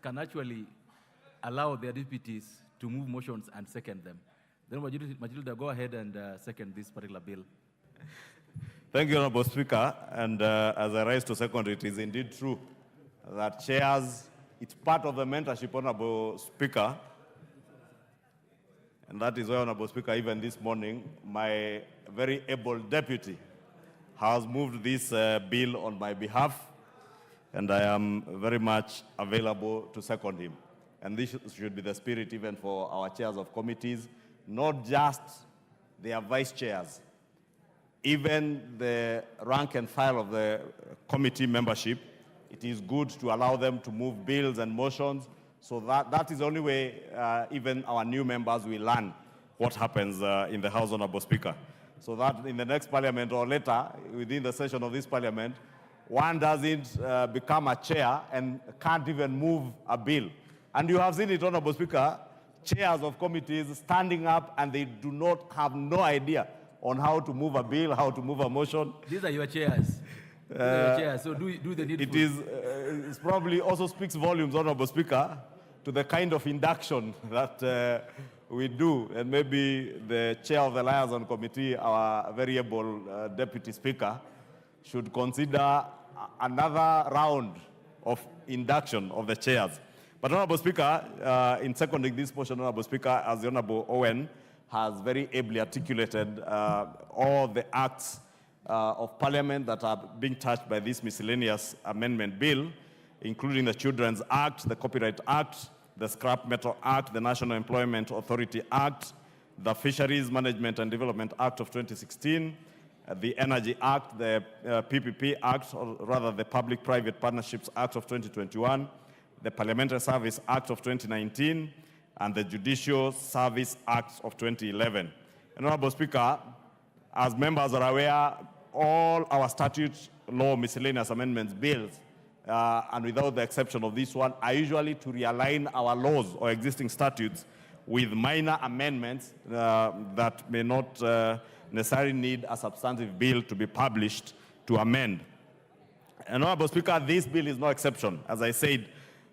can actually allow their deputies to move motions and second them. Then Matilda, go ahead and second this particular bill. Thank you, Honorable Speaker. And as I rise to second, it is indeed true that chairs, it's part of the mentorship, Honorable Speaker. And that is why, Honorable Speaker, even this morning, my very able deputy has moved this bill on my behalf, and I am very much available to second him. And this should be the spirit even for our chairs of committees, not just their vice chairs, even the rank and file of the committee membership. It is good to allow them to move bills and motions, so that is the only way even our new members will learn what happens in the House, Honorable Speaker. So that in the next parliament or later, within the session of this parliament, one doesn't become a chair and can't even move a bill. And you have seen it, Honorable Speaker, chairs of committees standing up and they do not have no idea on how to move a bill, how to move a motion. These are your chairs. These are your chairs. So do the needful. It probably also speaks volumes, Honorable Speaker, to the kind of induction that we do. And maybe the chair of the Liaison Committee, our very able Deputy Speaker, should consider another round of induction of the chairs. But Honorable Speaker, in seconding this motion, Honorable Speaker, as the Honorable Owen has very ably articulated all the acts of Parliament that are being touched by this miscellaneous amendment bill, including the Children's Act, the Copyright Act, the Scrap Metal Act, the National Employment Authority Act, the Fisheries Management and Development Act of 2016, the Energy Act, the PPP Act, or rather the Public-Private Partnerships Act of 2021, the Parliamentary Service Act of 2019, and the Judicial Service Act of 2011. And Honorable Speaker, as members are aware, all our statute law miscellaneous amendments bills, and without the exception of this one, are usually to realign our laws or existing statutes with minor amendments that may not necessarily need a substantive bill to be published to amend. And Honorable Speaker, this bill is no exception. As I said,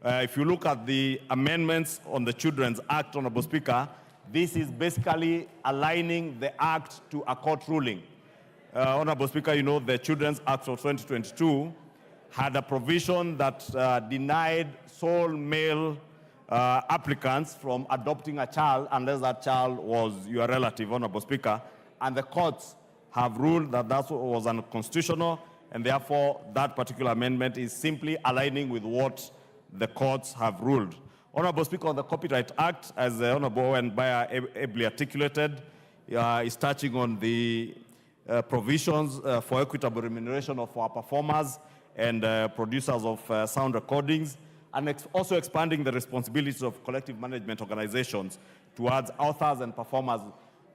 if you look at the amendments on the Children's Act, Honorable Speaker, this is basically aligning the Act to a court ruling. Honorable Speaker, you know the Children's Act of 2022 had a provision that denied sole male applicants from adopting a child unless that child was your relative, Honorable Speaker, and the courts have ruled that that was unconstitutional, and therefore that particular amendment is simply aligning with what the courts have ruled. Honorable Speaker, on the Copyright Act, as the Honorable Owen Bayer ably articulated, is touching on the provisions for equitable remuneration of our performers and producers of sound recordings, and also expanding the responsibilities of collective management organizations towards authors and performers.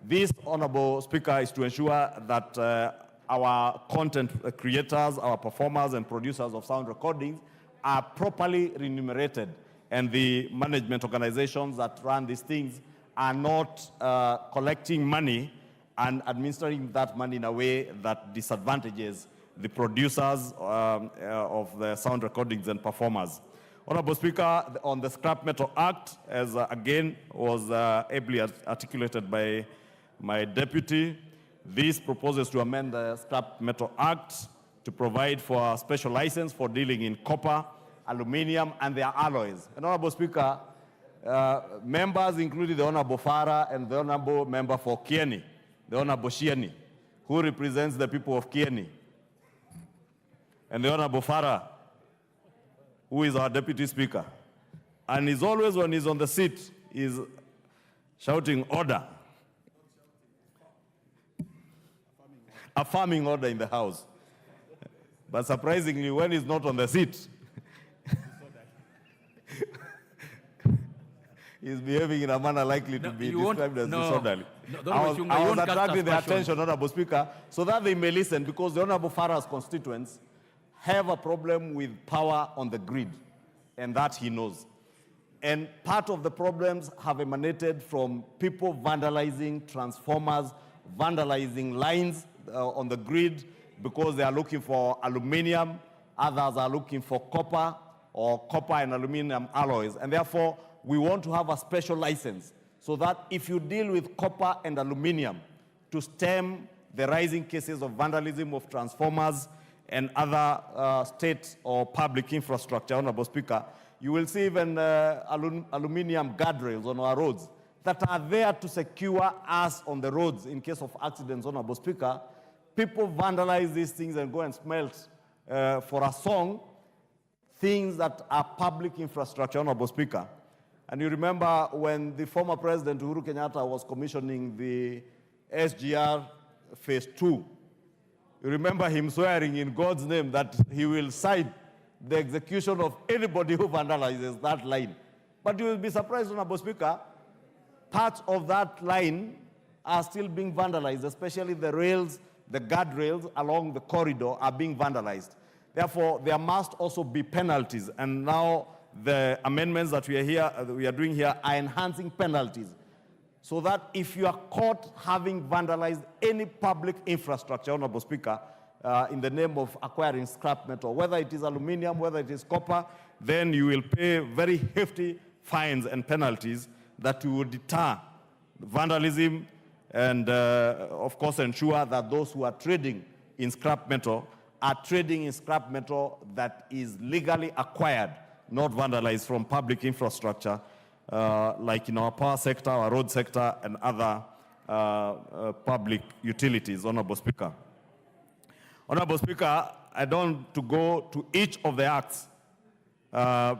This, Honorable Speaker, is to ensure that our content creators, our performers and producers of sound recordings are properly remunerated, and the management organizations that run these things are not collecting money and administering that money in a way that disadvantages the producers of the sound recordings and performers. Honorable Speaker, on the Scrap Metal Act, as again was ably articulated by my deputy, this proposes to amend the Scrap Metal Act to provide for a special license for dealing in copper, aluminium, and their alloys. And Honorable Speaker, members including the Honorable Farah and the Honorable Member for Kieni, the Honorable Shieni, who represents the people of Kieni, and the Honorable Farah, who is our Deputy Speaker, and is always, when he's on the seat, is shouting order. Affirming order in the House. But surprisingly, when he's not on the seat, he's behaving in a manner likely to be described as disorderly. I was attracting the attention, Honorable Speaker, so that they may listen, because the Honorable Farah's constituents have a problem with power on the grid, and that he knows. And part of the problems have emanated from people vandalizing transformers, vandalizing lines on the grid because they are looking for aluminium, others are looking for copper, or copper and aluminum alloys. And therefore, we want to have a special license so that if you deal with copper and aluminum to stem the rising cases of vandalism of transformers and other state or public infrastructure, Honorable Speaker, you will see even aluminum guardrails on our roads that are there to secure us on the roads in case of accidents, Honorable Speaker. People vandalize these things and go and smelt for a song things that are public infrastructure, Honorable Speaker. And you remember when the former President Uhuru Kenyatta was commissioning the SGR Phase 2, you remember him swearing in God's name that he will cite the execution of anybody who vandalizes that line. But you will be surprised, Honorable Speaker, parts of that line are still being vandalized, especially the rails, the guardrails along the corridor are being vandalized. Therefore, there must also be penalties. And now the amendments that we are doing here are enhancing penalties so that if you are caught having vandalized any public infrastructure, Honorable Speaker, in the name of acquiring scrap metal, whether it is aluminum, whether it is copper, then you will pay very hefty fines and penalties that will deter vandalism and, of course, ensure that those who are trading in scrap metal are trading in scrap metal that is legally acquired, not vandalized from public infrastructure, like in our power sector, our road sector, and other public utilities, Honorable Speaker. Honorable Speaker, I don't want to go to each of the acts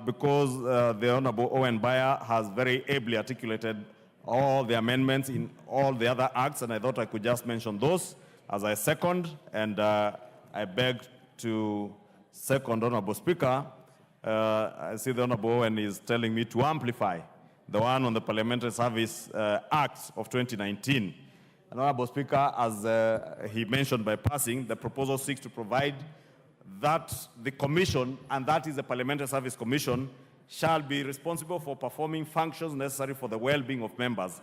because the Honorable Owen Baya has very ably articulated all the amendments in all the other acts, and I thought I could just mention those as I second, and I beg to second, Honorable Speaker. I see the Honorable Owen is telling me to amplify the one on the Parliamentary Service Act of 2019. And Honorable Speaker, as he mentioned by passing, the proposal seeks to provide that the Commission, and that is the Parliamentary Service Commission, shall be responsible for performing functions necessary for the well-being of members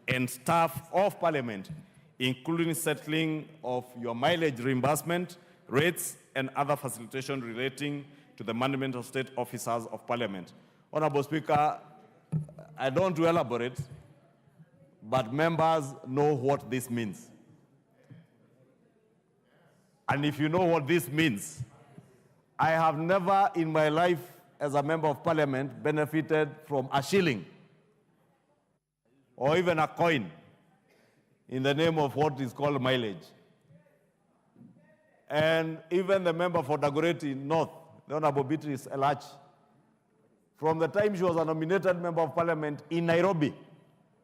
and staff of Parliament, including settling of your mileage reimbursement, rates, and other facilitation relating to the management of state officers of Parliament. Honorable Speaker, I don't want to elaborate, but members know what this means. And if you know what this means, I have never in my life as a member of Parliament benefited from a shilling or even a coin in the name of what is called mileage. And even the member for Dagoretti North, the Honorable Beatrice Elach, from the time she was a nominated member of Parliament in Nairobi,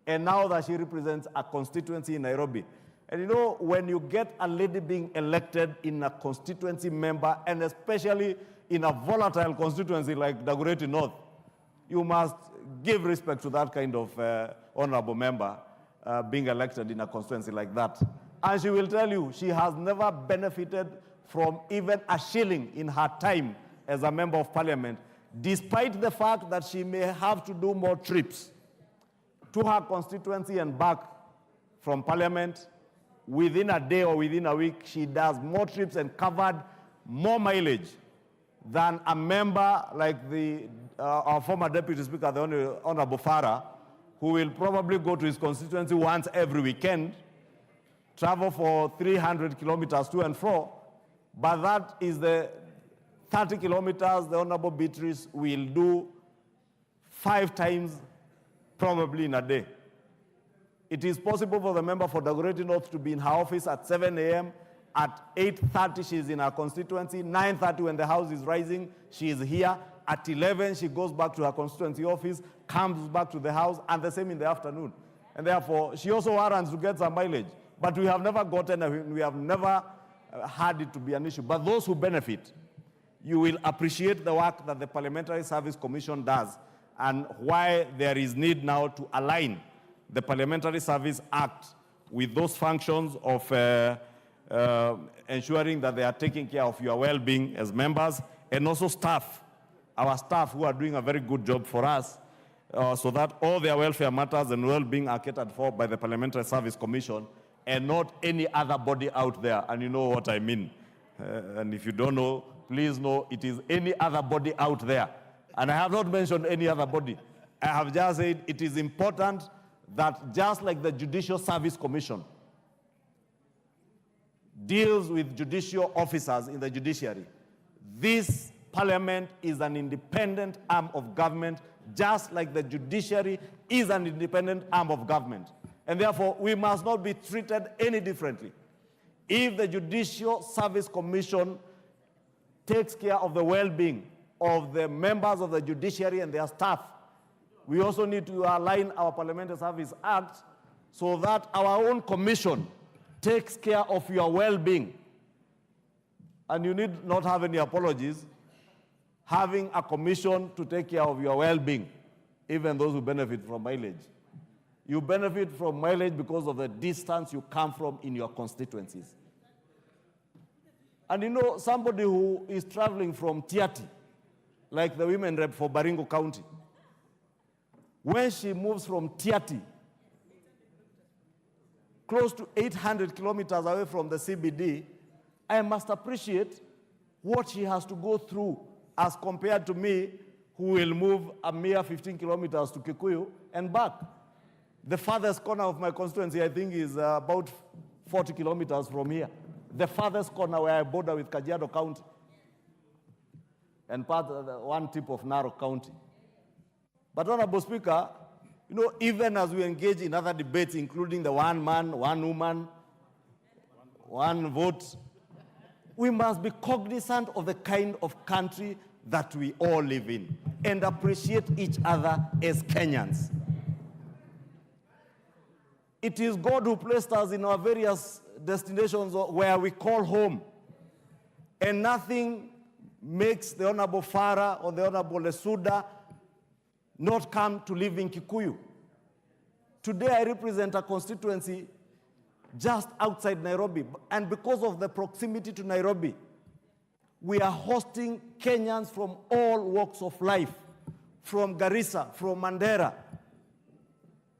and now that she represents a constituency in Nairobi. And you know, when you get a lady being elected in a constituency member, and especially in a volatile constituency like Dagoretti North, you must give respect to that kind of honorable member being elected in a constituency like that. And she will tell you she has never benefited from even a shilling in her time as a member of Parliament, despite the fact that she may have to do more trips to her constituency and back from Parliament. Within a day or within a week, she does more trips and covered more mileage than a member like our former Deputy Speaker, the Honorable Farah, who will probably go to his constituency once every weekend, travel for 300 kilometers to and fro, but that is the 30 kilometers the Honorable Beatrice will do 5 times probably in a day. It is possible for the member for Dagoretti North to be in her office at 7 a.m. At 8:30, she is in her constituency. 9:30, when the house is rising, she is here. At 11, she goes back to her constituency office, comes back to the house, and the same in the afternoon. And therefore, she also warrants to get some mileage. But we have never gotten, we have never had it to be an issue. But those who benefit, you will appreciate the work that the Parliamentary Service Commission does, and why there is need now to align the Parliamentary Service Act with those functions of ensuring that they are taking care of your well-being as members, and also staff, our staff who are doing a very good job for us, so that all their welfare matters and well-being are catered for by the Parliamentary Service Commission and not any other body out there. And you know what I mean. And if you don't know, please know it is any other body out there And I have not mentioned any other body. I have just said it is important that just like the Judicial Service Commission deals with judicial officers in the judiciary, this parliament is an independent arm of government, just like the judiciary is an independent arm of government. And therefore, we must not be treated any differently. If the Judicial Service Commission takes care of the well-being of the members of the judiciary and their staff, we also need to align our Parliamentary Service Act so that our own commission takes care of your well-being. And you need not have any apologies having a commission to take care of your well-being, even those who benefit from mileage. You benefit from mileage because of the distance you come from in your constituencies. And you know, somebody who is traveling from Tiati, like the women rep for Baringo County, when she moves from Tiati, close to 800 kilometers away from the CBD, I must appreciate what she has to go through as compared to me, who will move a mere 15 kilometers to Kikuyu and back. The farthest corner of my constituency, I think, is about 40 kilometers from here. The farthest corner where I border with Kajiado County and one tip of Narok County. But, Honorable Speaker, you know, even as we engage in other debates, including the one man, one woman, one vote, we must be cognizant of the kind of country that we all live in and appreciate each other as Kenyans. It is God who placed us in our various destinations where we call home. And nothing makes the Honorable Farah or the Honorable Lesuda not come to live in Kikuyu. Today I represent a constituency just outside Nairobi. And because of the proximity to Nairobi, we are hosting Kenyans from all walks of life, from Garissa, from Mandera,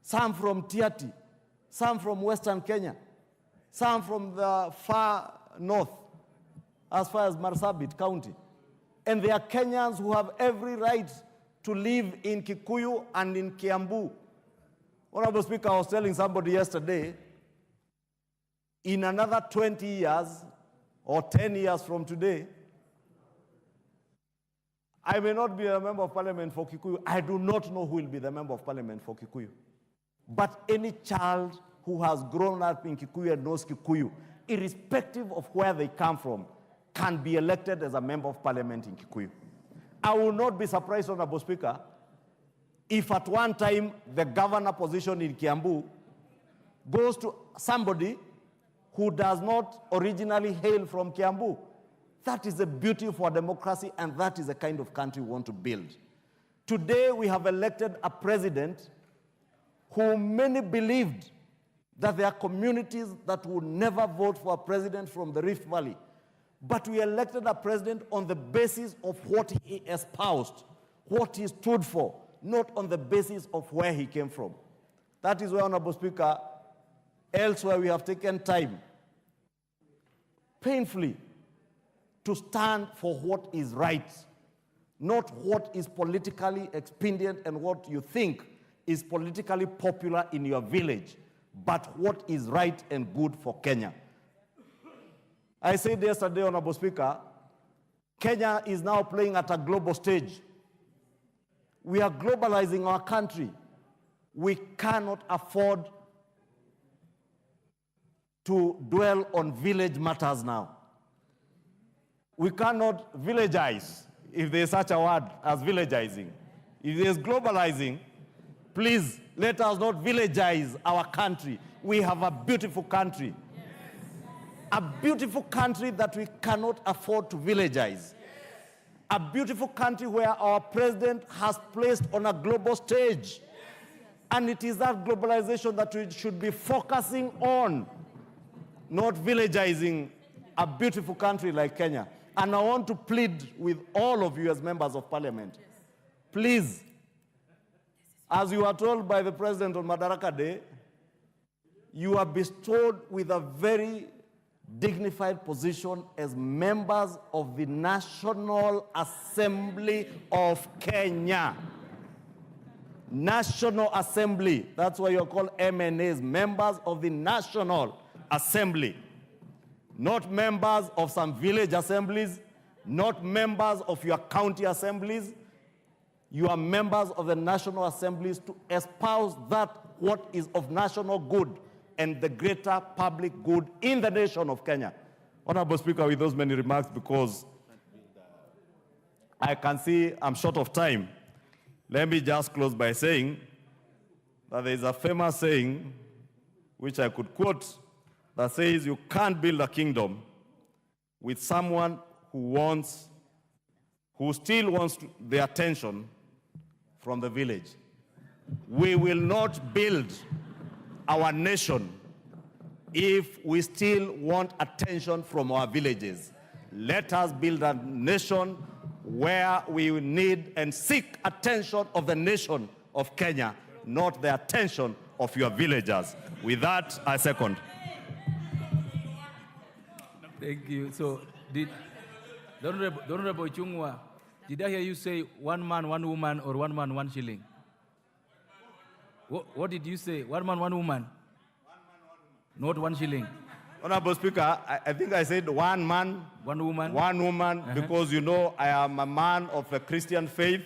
some from Tiati, some from Western Kenya, some from the far north, as far as Marsabit County. And they are Kenyans who have every right to live in Kikuyu and in Kiambu. Honorable Speaker, I was telling somebody yesterday, in another 20 years or 10 years from today, I may not be a member of parliament for Kikuyu. I do not know who will be the member of parliament for Kikuyu. But any child who has grown up in Kikuyu and knows Kikuyu, irrespective of where they come from, can be elected as a member of parliament in Kikuyu. I will not be surprised, Honorable Speaker, if at one time the governor position in Kiambu goes to somebody who does not originally hail from Kiambu. That is the beauty for democracy, and that is the kind of country we want to build. Today, we have elected a president who many believed that there are communities that would never vote for a president from the Rift Valley. But we elected a president on the basis of what he espoused, what he stood for, not on the basis of where he came from. That is why, Honorable Speaker, elsewhere we have taken time, painfully, to stand for what is right, not what is politically expedient and what you think is politically popular in your village, but what is right and good for Kenya. I said yesterday, Honorable Speaker, Kenya is now playing at a global stage. We are globalizing our country. We cannot afford to dwell on village matters now. We cannot villagize, if there is such a word as villagizing. If there is globalizing, please let us not villagize our country. We have a beautiful country. Yes. A beautiful country that we cannot afford to villagize. Yes. A beautiful country where our president has placed on a global stage. Yes. And it is that globalization that we should be focusing on, not villagizing a beautiful country like Kenya. And I want to plead with all of you as members of parliament, please, as you are told by the president on Madaraka Day, you are bestowed with a very dignified position as members of the National Assembly of Kenya. National Assembly, that's why you're called MNAs, members of the National Assembly. Not members of some village assemblies, not members of your county assemblies. You are members of the National Assemblies to espouse that what is of national good and the greater public good in the nation of Kenya. Honorable Speaker, with those many remarks, because I can see I'm short of time, let me just close by saying that there is a famous saying, which I could quote, that says you can't build a kingdom with someone who still wants the attention from the village. We will not build our nation if we still want attention from our villages. Let us build a nation where we need and seek attention of the nation of Kenya, not the attention of your villagers. With that, I second. Thank you. So, the Honorable Ichungwaah, did I hear you say 1 man, 1 woman, or 1 man, 1 shilling? What did you say? 1 man, 1 woman? 1 man, 1 woman. Not 1 shilling. Honorable Speaker, I think I said 1 man, 1 woman, 1 woman, because you know I am a man of a Christian faith.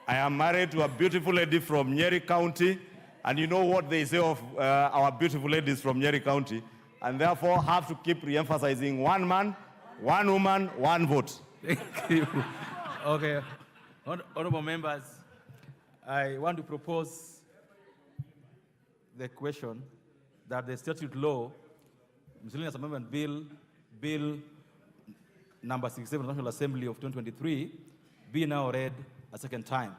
I am married to a beautiful lady from Nyeri County, and you know what they say of our beautiful ladies from Nyeri County, and therefore have to keep re-emphasizing 1 man, 1 woman, 1 vote. Thank you. Okay. Honorable members, I want to propose the question that the statute law, Miscellaneous Amendment Bill number 67, National Assembly of 2023, be now read a second time.